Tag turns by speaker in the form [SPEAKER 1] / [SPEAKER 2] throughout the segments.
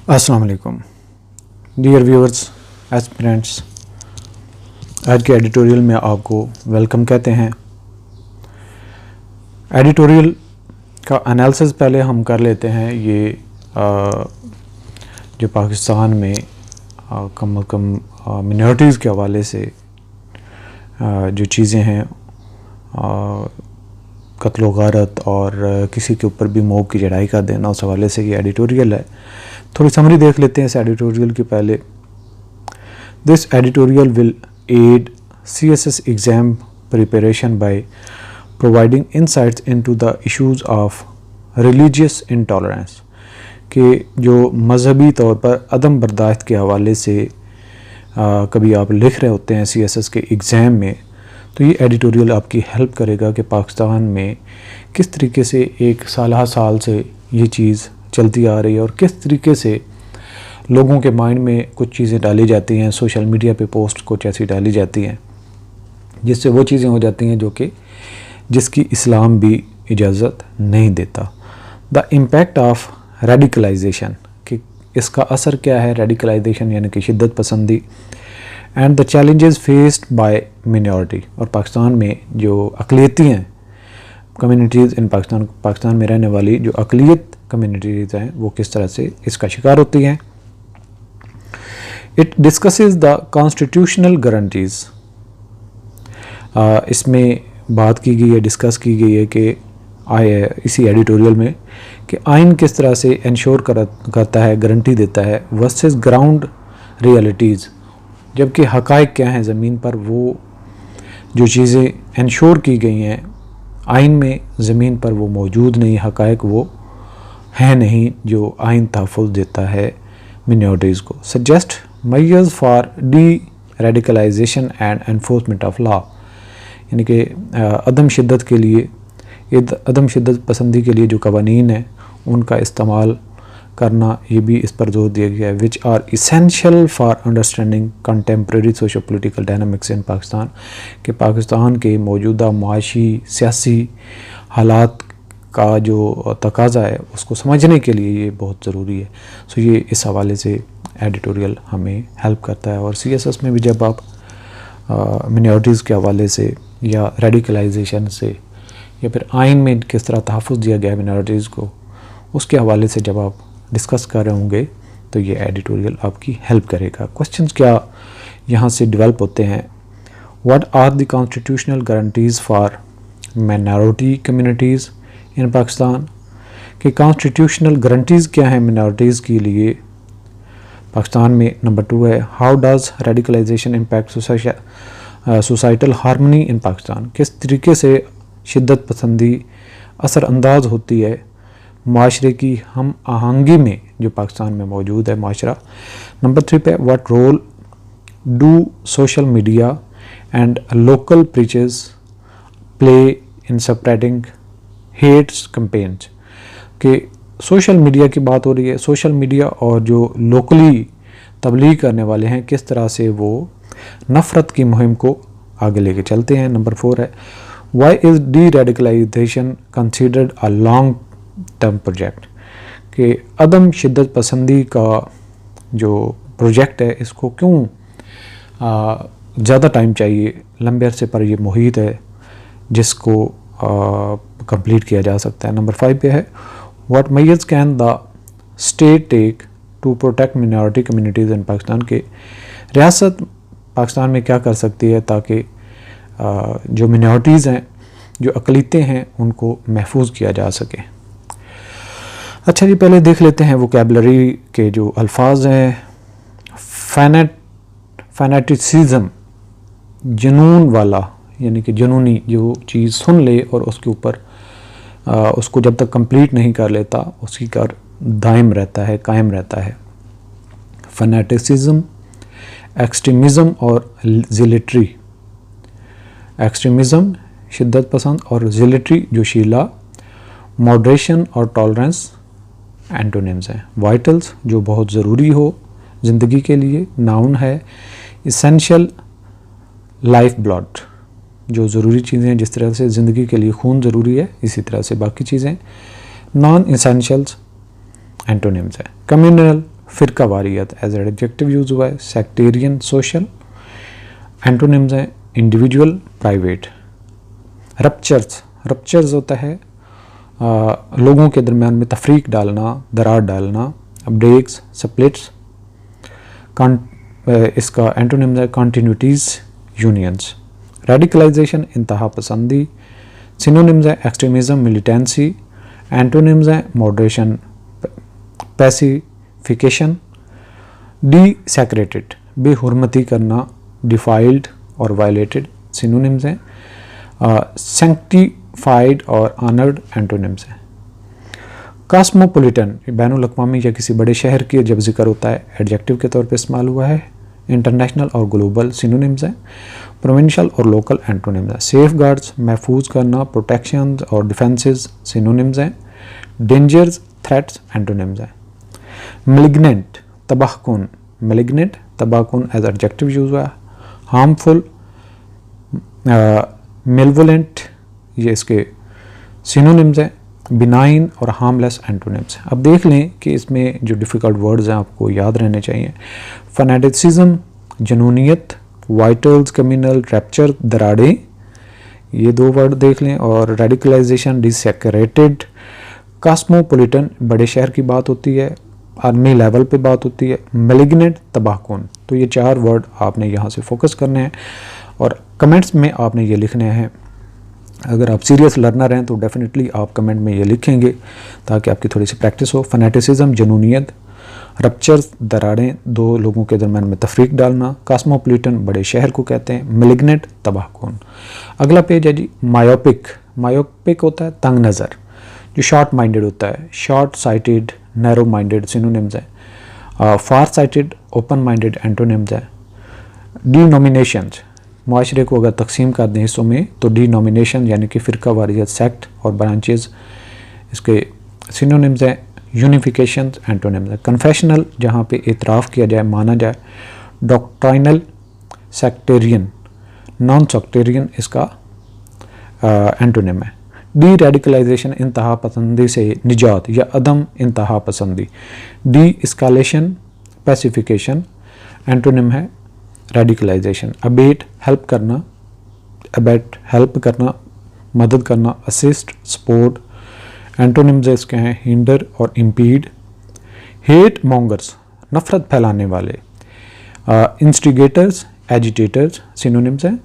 [SPEAKER 1] अस्सलाम वालेकुम dear viewers aspirants, आज के एडिटोरियल में आपको वेलकम कहते हैं। एडिटोरियल का एनालिसिस पहले हम कर लेते हैं। ये जो पाकिस्तान में कम अज़ कम मिनॉरिटीज़ के हवाले से जो चीज़ें हैं, कत्ल व गारत और किसी के ऊपर भी मौत की चढ़ाई कर देना, उस हवाले से ये एडिटोरियल है। थोड़ी समरी देख लेते हैं इस एडिटोरियल के पहले। This editorial will add CSS exam preparation by providing insights into the issues of religious intolerance, कि जो मजहबी तौर पर अदम बर्दाश्त के हवाले से कभी आप लिख रहे होते हैं CSS के एग्ज़ाम में, तो ये एडिटोरियल आपकी हेल्प करेगा कि पाकिस्तान में किस तरीके से एक साल से ये चीज़ चलती आ रही है और किस तरीके से लोगों के माइंड में कुछ चीज़ें डाली जाती हैं, सोशल मीडिया पे पोस्ट कुछ ऐसी डाली जाती हैं जिससे वो चीज़ें हो जाती हैं जो कि जिसकी इस्लाम भी इजाज़त नहीं देता। द इम्पैक्ट ऑफ रेडिकलाइजेशन, कि इसका असर क्या है, रेडिकलाइजेशन यानी कि शिद्दत पसंदी, and the challenges faced by minority, और पाकिस्तान में जो अक़लियती हैं कम्युनिटीज़ इन पाकिस्तान में रहने वाली जो अक़लियत कम्युनिटीज़ हैं वो किस तरह से इसका शिकार होती हैं। It discusses the constitutional guarantees, इसमें बात की गई है, डिस्कस की गई है कि इसी एडिटोरियल में कि आइन किस तरह से इंश्योर करता है, गारंटी देता है वर्सेस ग्राउंड रियलिटीज़, जबकि हक़ाइक़ क्या हैं ज़मीन पर, वो जो चीज़ें इंश्योर की गई हैं आइन में ज़मीन पर वो मौजूद नहीं, हक़ाइक़ वो है नहीं जो आइन तहफ़्फ़ुज़ देता है मिनॉरिटीज़ को। Suggest measures for deradicalization and enforcement of law, यानी कि अदम शिद्दत के लिए, अदम शिद्दत पसंदी के लिए जो कवानीन हैं उनका इस्तेमाल करना, ये भी इस पर जोर दिया गया है। Which are essential for understanding contemporary socio political dynamics in Pakistan, कि पाकिस्तान के मौजूदा माशी सियासी हालात का जो तकाज़ा है उसको समझने के लिए ये बहुत ज़रूरी है। सो ये इस हवाले से एडिटोरियल हमें हेल्प करता है। और CSS में भी जब आप मिनॉरिटीज़ के हवाले से या रेडिकलाइजेशन से या फिर आइन में किस तरह तहफ़्फ़ुज़ दिया गया है मिनॉरिटीज़ को, उसके हवाले से जब आप डिस्कस कर रहे होंगे तो ये एडिटोरियल आपकी हेल्प करेगा। क्वेश्चंस क्या यहाँ से डेवलप होते हैं। What are the constitutional guarantees for minority communities in Pakistan, कि कॉन्स्टिट्यूशनल गारंटीज़ क्या हैं मिनॉरिटीज़ के लिए पाकिस्तान में। नंबर 2 है how does radicalization impact societal harmony in Pakistan, किस तरीके से शिद्दत पसंदी असरअंदाज होती है माशरे की हम आहंगी में जो पाकिस्तान में मौजूद है माशरा। नंबर 3 पे what role do social media and local preaches play in spreading hates campaigns, कि सोशल मीडिया की बात हो रही है, सोशल मीडिया और जो लोकली तबलीग करने वाले हैं किस तरह से वो नफ़रत की मुहिम को आगे लेके चलते हैं। नंबर 4 है why is deradicalization considered a long term project, कि अदम शिद्दत पसंदी का जो प्रोजेक्ट है इसको क्यों ज़्यादा टाइम चाहिए, लंबे अरसे पर ये मुहित है जिसको कंप्लीट किया जा सकता है। नंबर 5 पे है what measures can the state take to protect minority communities in Pakistan, के रियासत पाकिस्तान में क्या कर सकती है ताकि जो मिनॉरिटीज़ हैं, जो अक़लियतें हैं, उनको महफूज किया जा सके। अच्छा जी, पहले देख लेते हैं वोकैबुलरी के जो अल्फाज हैं। फैनेटिसिज्म, जुनून वाला, यानी कि जुनूनी जो चीज़ सुन ले और उसके ऊपर उसको जब तक कंप्लीट नहीं कर लेता उसकी कर दायम रहता है, कायम रहता है। फैनेटिसिज्म, एक्सट्रीमिज़म और ज़िलेट्री, एक्सट्रीमिज़म शिद्दत पसंद और ज़िलेट्री जोशीला, मॉडरेशन और टॉलरेंस एंटोनिम्स हैं। वाइटल्स, जो बहुत ज़रूरी हो ज़िंदगी के लिए, नाउन है। इसेंशियल, लाइफ ब्लड, जो ज़रूरी चीज़ें हैं, जिस तरह से ज़िंदगी के लिए खून ज़रूरी है इसी तरह से बाकी चीज़ें। नॉन इसेंशियल्स एंटोनिम्स हैं। कम्युनल, फ़िरका वारियत एज एडजेक्टिव यूज़ हुआ है। Sectarian social. एंटोनिम्स हैं इंडिविजुअल प्राइवेट। रप्चर्स होता है लोगों के दरमियान में तफरीक डालना, दरार डालना। Breaks splits. इसका एंटोनिम्स है कॉन्टिन्यूटीज़ यूनियंस। रेडिकलाइजेशन इंतहा पसंदी। सिनोनिम्स है एक्सट्रीमिज़म मिलिटेंसी। एंटोनिम्स है मॉडरेशन पैसिफिकेशन। डिसैक्रेटेड बेहुरमती करना, डिफाइल्ड और वायलेटेड सिनोनिम्स हैं। सैंक्टिफाइड और ऑनर्ड एंटोनिम्स हैं। कॉस्मोपॉलिटन बैनुल अक़वामी या किसी बड़े शहर की जब जिक्र होता है एडजेक्टिव के तौर पे इस्तेमाल हुआ है। इंटरनेशनल और ग्लोबल सिनोनिम्स हैं। प्रोविंशियल और लोकल एंटोनिम्स हैं। सेफ गार्ड्स महफूज करना, प्रोटेक्शन और डिफेंसेस सिनोनिम्स हैं। डेंजर्स थ्रेट्स एंटोनिम्स हैं। मेलिग्नेंट तबाहकुन, मेलिग्नेंट तबाहकुन एज एडजेक्टिव यूज हुआ है। हार्मफुल मेलवोलेंट ये इसके सिनोनिम्स हैं। बिनाइन और हार्मलेस एंटोनिम्स। अब देख लें कि इसमें जो डिफ़िकल्ट वर्ड्स हैं आपको याद रहने चाहिए। फनेटिसिज्म जनूनियत, वाइटल्स कम्युनल, रैप्चर दराड़ें, ये 2 वर्ड देख लें। और रेडिकलाइजेशन डिसैक्रेटेड। कॉस्मोपॉलिटन बड़े शहर की बात होती है, आर्मी लेवल पे बात होती है। मेलिग्नेंट तबाहकुन, तो ये 4 वर्ड आपने यहाँ से फोकस करने हैं और कमेंट्स में आपने ये लिखने हैं। अगर आप सीरियस लर्नर हैं तो डेफिनेटली आप कमेंट में ये लिखेंगे ताकि आपकी थोड़ी सी प्रैक्टिस हो। फनेटिसिज्म जनूनियत। रप्चर्स दरारें, 2 लोगों के दरमियान में तफरीक डालना। कॉस्मोपॉलिटन बड़े शहर को कहते हैं। मेलिग्नेंट तबाहकुन। अगला पेज है जी मायोपिक। मायोपिक होता है तंग नज़र, जो शॉर्ट माइंडेड होता है। Short sighted narrow minded synonyms हैं। फार साइटेड ओपन माइंडेड एंटोनिम्स हैं। डिनोमिनेशंस माशरे को अगर तकसीम कर दें हिस्सों में तो डिनोमिनेशन यानी कि फ़िरका वारियत सेक्ट और ब्रांचेस इसके सिनोनिम्स हैं। यूनिफिकेशन एंटोनिम्स हैं। कन्फेशनल जहाँ पे इतराफ़ किया जाए, माना जाए। डॉक्ट्राइनल सेक्टेरियन, नॉन सेक्टेरियन इसका एंटोनिम है। डी रेडिकलाइजेशन इंतहा पसंदी से निजात या अदम इंतहा पसंदी। डी इस्कालेशन पैसिफिकेशन एंटोनिम है रेडिकलाइजेशन। अबेट हेल्प करना, अबेट हेल्प करना, मदद करना। असिस्ट सपोर्ट एंटोनिम्स इसके हैं हिंडर और इम्पीड। हेट मॉन्गर्स नफ़रत फैलाने वाले। इंस्टिगेटर्स एजिटेटर्स सिनोनिम्स हैं।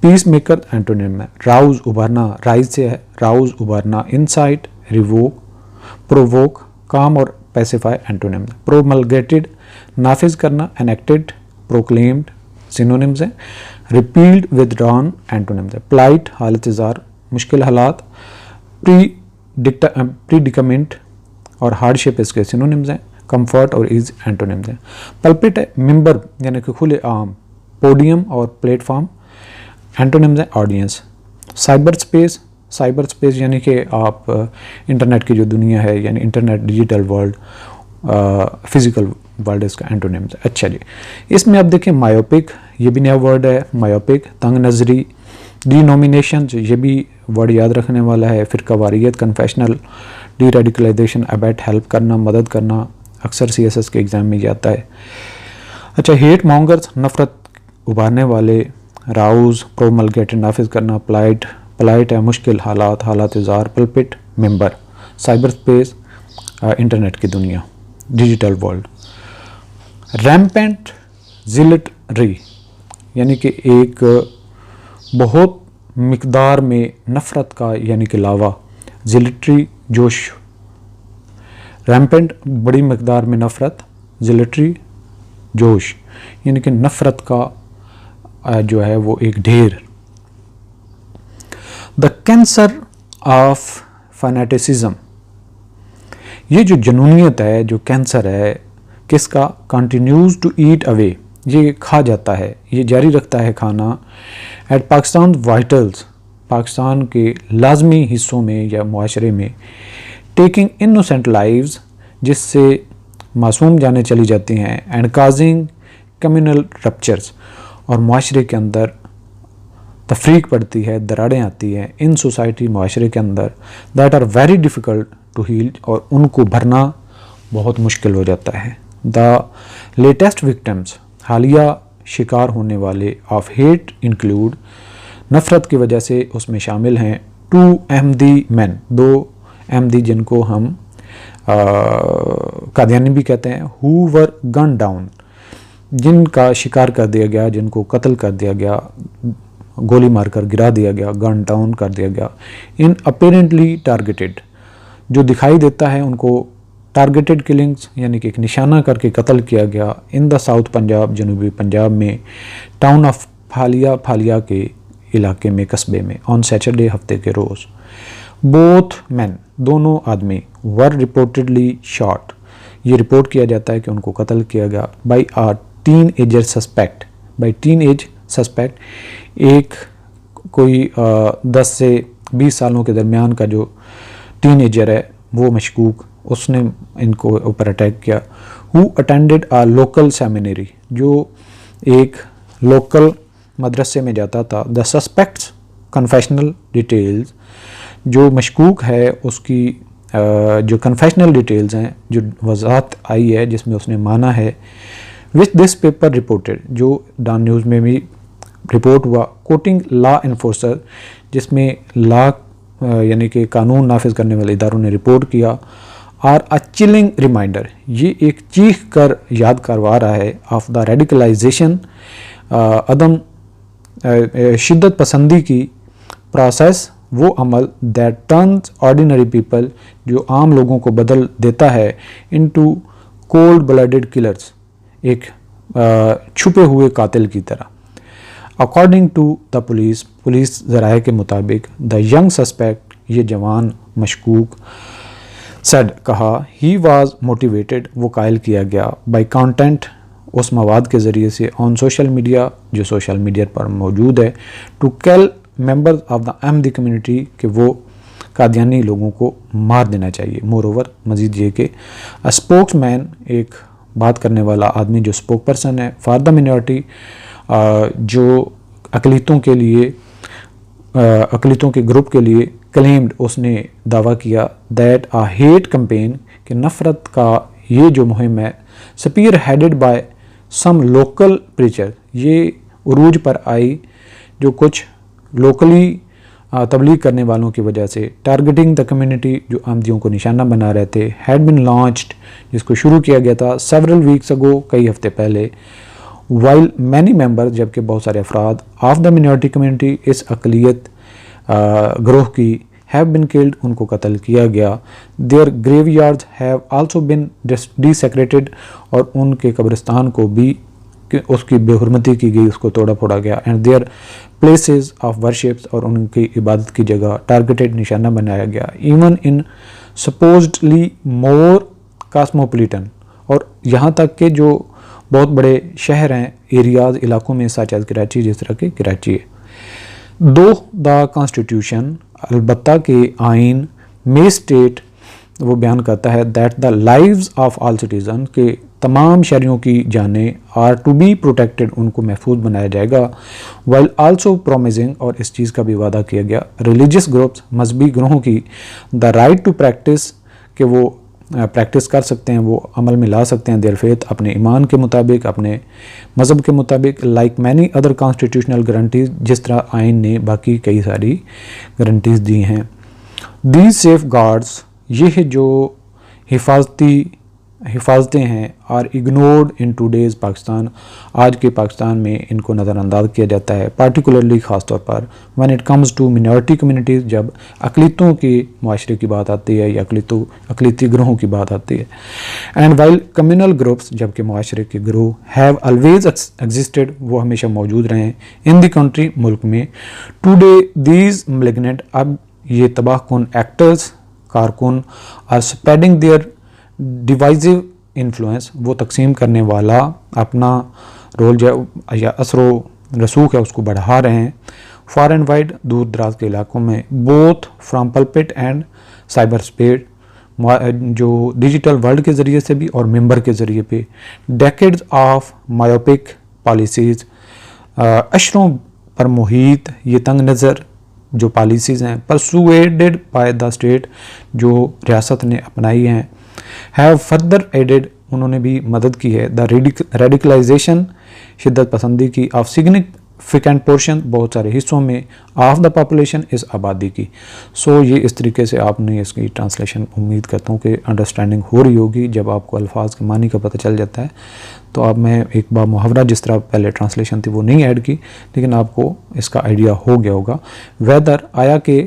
[SPEAKER 1] पीस मेकर एंटोनिम है। राउज उभरना, राइज से है राउज उभरना। इनसाइट रिवोक प्रोवोक काम और पैसिफाई एंटोनिम है। प्रोमलगेटेड नाफिज करना, एनेक्टेड प्रोक्लेम्ड सिनोनिम्स हैं। रिपील्ड विदड्रॉन एंटोनिम्स है। प्लाइट हालत ज़ार मुश्किल हालात। प्रीडिकमेंट और हार्डशिप इसके सिनोनिम्स हैं। कंफर्ट और ईज एंटोनिम्स हैं। पल्पिट है मिंबर यानी कि खुले आम। पोडियम और प्लेटफॉर्म एंटोनिम्स हैं ऑडियंस। साइबर स्पेस यानी कि आप इंटरनेट की जो दुनिया है यानी internet digital world, physical world इसका एंटोनिम्स है। अच्छा जी, इसमें आप देखें मायोपिक, ये भी नया वर्ड है। मायोपिक तंग नज़री। डिनोमिनेशन ये भी वर्ड याद रखने वाला है। फ़िरका वारियत confessional. Deradicalisation abet help करना, मदद करना, अक्सर CSS के एग्ज़ाम में जाता है। अच्छा, हेट मॉन्गर्स नफ़रत उभारने वाले। राउज प्रोमलगेटेड नाफिज करना। प्लाइट है मुश्किल हालात, हालात ज़ार। Pulpit member. Cyberspace internet की दुनिया, डिजिटल वर्ल्ड। रैम्पेंट जिलिटरी यानी कि एक बहुत मिकदार में नफ़रत का यानी कि लावा। जिलिटरी जोश। रैम्पेंट बड़ी मिकदार में नफ़रत। जिलिटरी जोश यानी कि नफ़रत का जो है वो एक ढेर। द कैंसर ऑफ फैनेटिसिज्म, ये जो जनूनियत है, जो कैंसर है किसका? कंटिन्यूज टू ईट अवे, ये खा जाता है, ये जारी रखता है खाना। एट पाकिस्तान वाइटल्स, पाकिस्तान के लाजमी हिस्सों में या मुआशरे में। टेकिंग इनोसेंट लाइव्स, जिससे मासूम जाने चली जाती हैं। एंड काजिंग कम्युनल रप्चर्स, और मुआशरे के अंदर तफरीक पड़ती है, दरारें आती हैं इन सोसाइटी मुआशरे के अंदर। That are very difficult to heal, और उनको भरना बहुत मुश्किल हो जाता है। द लेटेस्ट विक्टिम्स, हालिया शिकार होने वाले ऑफ हेट इंक्लूड, नफ़रत की वजह से उसमें शामिल हैं 2 अहमदी मैन, 2 अहमदी जिनको हम कादियानी भी कहते हैं, हु वर गन डाउन, जिनका शिकार कर दिया गया, जिनको कत्ल कर दिया गया, गोली मारकर गिरा दिया गया, गन डाउन कर दिया गया, इन अपेरेंटली टारगेटेड, जो दिखाई देता है उनको टारगेटेड किलिंग्स यानी कि एक निशाना करके कत्ल किया गया इन द साउथ पंजाब, जनूबी पंजाब में, टाउन ऑफ फालिया के इलाके में, कस्बे में, ऑन सैटरडे, हफ्ते के रोज़। बोथ मैन, दोनों आदमी, वर रिपोर्टेडली शॉट, ये रिपोर्ट किया जाता है कि उनको कत्ल किया गया by a teenager suspect, by teenage suspect, एक कोई 10 से 20 सालों के दरमियान का जो टीन एजर है वो मशकूक, उसने इनको ऊपर अटैक किया। Who attended a local seminary, जो एक लोकल मदरसे में जाता था। द सस्पेक्ट्स कन्फेशनल डिटेल्स, जो मशकूक है उसकी जो कन्फेशनल डिटेल्स हैं, जो वजाहत आई है जिसमें उसने माना है, विच दिस पेपर रिपोर्टेड, जो डॉन न्यूज़ में भी रिपोर्ट हुआ, कोटिंग लॉ इन्फोर्सर, जिसमें लॉ यानी कि कानून नाफिज करने वाले इदारों ने रिपोर्ट किया, आर अ चिलिंग रिमाइंडर, ये एक चीख कर याद करवा रहा है, ऑफ द रेडिकलाइजेशन, अदम शिद्दत पसंदी की प्रोसेस, वो अमल दैट टर्न्स ऑर्डिनरी पीपल, जो आम लोगों को बदल देता है, इनटू कोल्ड ब्लडेड किलर्स, एक छुपे हुए कातिल की तरह। अकॉर्डिंग टू द पुलिस ज़राए के मुताबिक, द यंग सस्पेक्ट, ये जवान मशकूक, सेड, कहा, ही वाज मोटिवेटेड, वो कायल किया गया, बाय कंटेंट, उस मवाद के ज़रिए से, ऑन सोशल मीडिया, जो सोशल मीडिया पर मौजूद है, to kill members of the Ahmadi community, कि वो कादियानी लोगों को मार देना चाहिए। मोर ओवर, मजीद ये कि अ स्पोक्समैन, एक बात करने वाला आदमी जो स्पोक पर्सन है फॉर द मिनॉरिटी, जो अकलीतों के लिए, अकलीतों के ग्रुप के लिए क्लेम्ड, उसने दावा किया, दैट आ हेट कैंपेन, कि नफ़रत का ये जो मुहिम है, spearheaded by some local preacher, ये उरूज पर आई जो कुछ लोकली तबलीग करने वालों की वजह से, टारगेटिंग द कम्युनिटी, जो अहमदियों को निशाना बना रहे थे, हैड बिन लॉन्च्ड, जिसको शुरू किया गया था सेवरल वीक्स अगो, कई हफ्ते पहले, वाइल मैनी मेंबर्स, जबकि बहुत सारे अफराद, ऑफ द मिनॉरिटी कम्युनिटी, इस अकलियत ग्रोह की, हैव बिन किल्ड, उनको कत्ल किया गया, देयर ग्रेवयार्ड्स हैव आल्सो बिन डिसेक्रेटेड, और उनके कब्रिस्तान को भी उसकी बेहुरमती की गई, उसको तोड़ा फोड़ा गया, and their places of worships, और उनकी इबादत की जगह टारगेटेड, निशाना बनाया गया, इवन इन सपोज्डली मोर कॉस्मोपॉलिटन, और यहाँ तक कि जो बहुत बड़े शहर हैं, एरियाज़, इलाकों में, सच एज कराची, जिस तरह के कराची है। दो द कॉन्स्टिट्यूशन, अलबत्ता के आइन, मे स्टेट, वो बयान करता है, that the lives of all citizen, के तमाम शहरियों की जानें, आर टू बी प्रोटेक्टेड, उनको महफूज बनाया जाएगा, वाइल आल्सो प्रोमिसिंग, और इस चीज़ का भी वादा किया गया, रिलीजियस ग्रुप्स, मजहबी ग्रोहों की, द राइट टू प्रैक्टिस, कि वो प्रैक्टिस कर सकते हैं, वो अमल में ला सकते हैं, देयर फेथ, अपने ईमान के मुताबिक, अपने मज़हब के मुताबिक, like many other constitutional guarantees, जिस तरह आइन ने बाकी कई सारी गारंटीज दी हैं। दीज सेफ गार्ड्स, ये जो हिफाजतें हैं, are ignored in today's Pakistan, आज के पाकिस्तान में इनको नज़रअंदाज किया जाता है, पार्टिकुलरली ख़ास तौर पर when it comes to minority communities, जब अकलीतों के माशरे की बात आती है या अकलीती ग्रोहों की बात आती है, एंड वाइल कम्युनल ग्रुप्स, जबकि माशरे के ग्रोह, हैव ऑलवेज एग्जिस्टेड, वो हमेशा मौजूद रहे इन दी कंट्री, मुल्क में, टूडे दीज मैलिग्नेंट, अब ये तबाहकुन एक्टर्स, कारकुन, are spreading their divisive influence, वो तकसीम करने वाला अपना रोल या असरो रसूख है उसको बढ़ा रहे हैं, फार एंड वाइड, दूर दराज के इलाकों में, both from pulpit and cyber space, जो डिजिटल वर्ल्ड के ज़रिए से भी और मेंबर के ज़रिए पे, डेकेड्स ऑफ मायोपिक पॉलिसीज़, अशरों पर मुहित ये तंग नज़र जो पॉलिसीज़ हैं, परसुएडेड बाय द स्टेट, जो रियासत ने अपनाई हैं, हैव फर्दर एडेड, उन्होंने भी मदद की है। द रेडिकलाइजेशन, शिद्दत पसंदी की, ऑफ सिग्निफिकेंट पोर्शन, बहुत सारे हिस्सों में, ऑफ द पॉपुलेशन, इस आबादी की। सो ये इस तरीके से आपने इसकी ट्रांसलेशन, उम्मीद करता हूँ कि अंडरस्टैंडिंग हो रही होगी। जब आपको अल्फाज के मानी का पता चल जाता है तो अब मैं एक बार मुहावरा जिस तरह पहले ट्रांसलेशन थी वो नहीं ऐड की, लेकिन आपको इसका आइडिया हो गया होगा। वेदर आया कि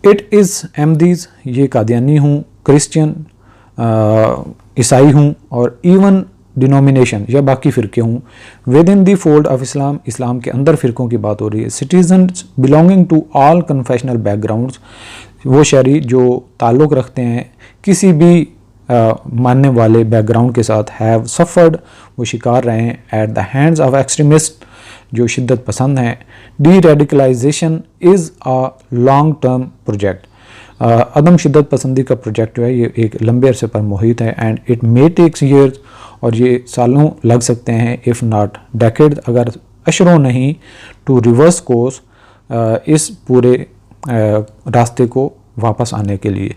[SPEAKER 1] इट इज़ अहमदीज़, ये कादियानी हूँ, क्रिश्चियन ईसाई हूँ, और इवन डिनोमिनेशन या बाकी फ़िरके हूँ, within the fold of Islam, इस्लाम के अंदर फ़िरकों की बात हो रही है। Citizens belonging to all confessional backgrounds, वो शहरी जो ताल्लुक़ रखते हैं किसी भी मानने वाले बैकग्राउंड के साथ, हैव सफ़र्ड, वो शिकार रहे हैं, at the hands of extremist, जो शिद्दत पसंद हैं। Deradicalisation is a long term project, अदम शिद्दत पसंदी का प्रोजेक्ट जो है ये एक लंबे अरसे पर मुहित है। And it may takes years, और ये सालों लग सकते हैं, इफ़ नॉट डेकेड, अगर अशरों नहीं, टू रिवर्स कोर्स, इस पूरे रास्ते को वापस आने के लिए।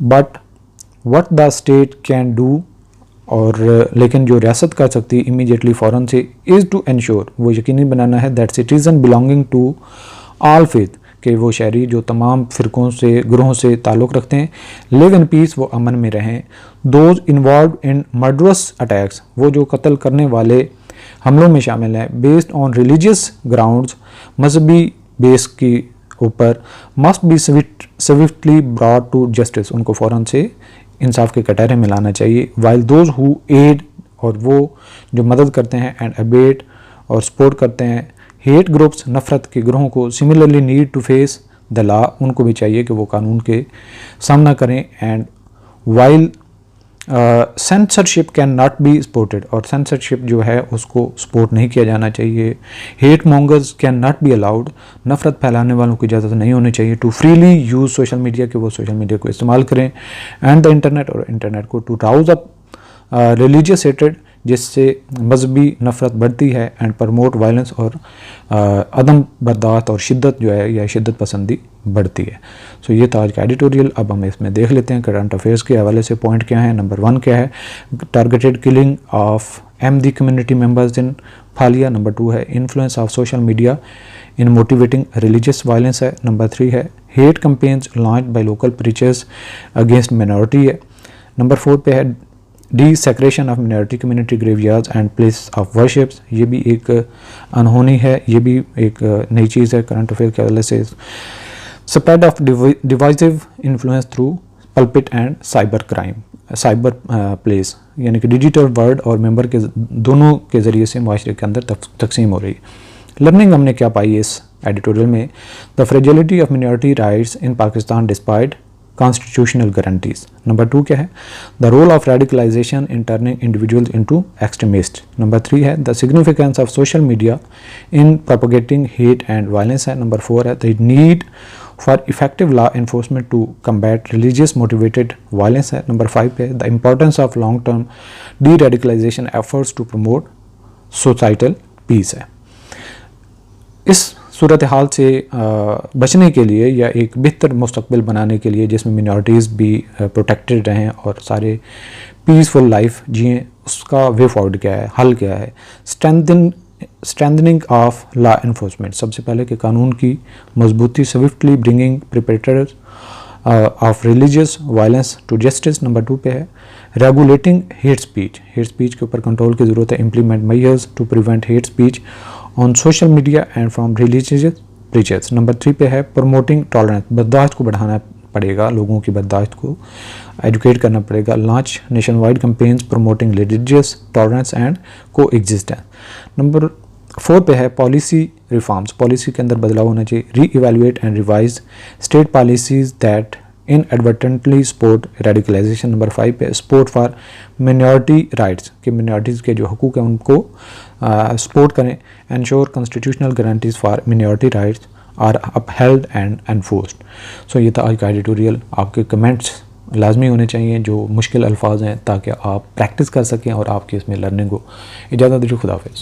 [SPEAKER 1] But what the state can do, और लेकिन जो रियासत कर सकती है इमीडिएटली फ़ौरन से, इज़ टू इंश्योर, वो यकीनी बनाना है, that citizen belonging to all faith, कि वो शहरी जो तमाम फ़िरकों से, ग्रोहों से ताल्लुक़ रखते हैं, लिव इन पीस, वो अमन में रहें। Those involve in murderous attacks, वो जो कत्ल करने वाले हमलों में शामिल हैं, बेस्ड ऑन रिलीजियस ग्राउंड्स, मजहबी बेस की ऊपर, must be swiftly brought to justice, उनको फ़ौरन से इंसाफ के कटहरे में लाना चाहिए। वाइल दोज हु एड, और वो जो मदद करते हैं, एंड अबेट, और सपोर्ट करते हैं, हेट ग्रुप्स, नफ़रत के ग्रोहों को, similarly need to face the law, उनको भी चाहिए कि वो कानून के सामना करें। And while censorship can not be supported, और सेंसरशिप जो है उसको सपोर्ट नहीं किया जाना चाहिए। Hate mongers can not be allowed, नफ़रत फैलाने वालों की इजाज़त नहीं होनी चाहिए। To freely use social media, कि वो सोशल मीडिया को इस्तेमाल करें, एंड द इंटरनेट, और इंटरनेट को, to Rouse up religious hated, जिससे मजहबी नफ़रत बढ़ती है, एंड प्रमोट वायलेंस, और अदम बर्दाश्त और शिद्दत जो है या शिद्दत पसंदी बढ़ती है। सो ये था आज का एडिटोरियल। अब हम इसमें देख लेते हैं करंट अफेयर्स के हवाले से पॉइंट क्या है। नंबर 1 क्या है, targeted killing of Ahmadi community members in Phalia. Number 2 है, influence of social media in motivating religious violence है। नंबर 3 है, hate campaigns launch by local preachers against minority है। नंबर 4 पे है, desecration of minority community graveyards and place of worships, ये भी एक अनहोनी है, ये भी एक नई चीज़ है करंट अफेयर के हवाले से। Spread of divisive influence through pulpit and cyber crime, cyber place, यानी कि डिजिटल वर्ड और मेंबर के दोनों के ज़रिए से माशरे के अंदर तकसीम हो रही। लर्निंग हमने क्या पाई इस एडिटोरियल में, the fragility of minority rights in Pakistan despite constitutional guarantees. Number 2 क्या है, the role of radicalization in turning individuals into extremist. Number 3 है, the significance of social media in propagating hate and violence है। Number 4 है, the need for effective law enforcement to combat religious motivated violence है। Number 5 है, the importance of long term deradicalization efforts to promote societal piece है। इस सूरत हाल से बचने के लिए या एक बेहतर मुस्तकबिल बनाने के लिए जिसमें मिनॉरिटीज़ भी प्रोटेक्टेड रहें और सारे पीसफुल लाइफ जिएँ, उसका वे फॉरवर्ड क्या है, हल क्या है। स्ट्रेंथनिंग ऑफ लॉ एनफोर्समेंट, सबसे पहले कि कानून की मजबूती, swiftly bringing perpetrators of religious violence to justice. Number 2 पे है, रेगुलेटिंग हेट स्पीच के ऊपर कंट्रोल की ज़रूरत है। Implement measures to prevent hate speech on social media and from religious preachers. Number 3 पे है, प्रमोटिंग टॉलरेंस, बर्दाश्त को बढ़ाना पड़ेगा, लोगों की बर्दाश्त को एजुकेट करना पड़ेगा। Launch nation wide campaigns promoting religious tolerance and को एग्जिस्टेंस। नंबर 4 पे है, पॉलिसी रिफॉर्म्स, पॉलिसी के अंदर बदलाव होना चाहिए। Reevaluate and revise state policies that inadvertently support radicalisation. Number 5 पे, सपोर्ट फॉर मिनॉरिटी राइट्स, कि मिनॉरिटीज़ के जो हकूक़ हैं उनको सपोर्ट करें। Ensure constitutional guarantees for minority rights are upheld and enforced. So ये था आज का एडिटोरियल। आपके कमेंट्स लाजमी होने चाहिए जो मुश्किल अल्फाज हैं, ताकि आप प्रैक्टिस कर सकें और आपकी इसमें लर्निंग हो। इजाज़त दीजिए, खुदा हाफ़िज़।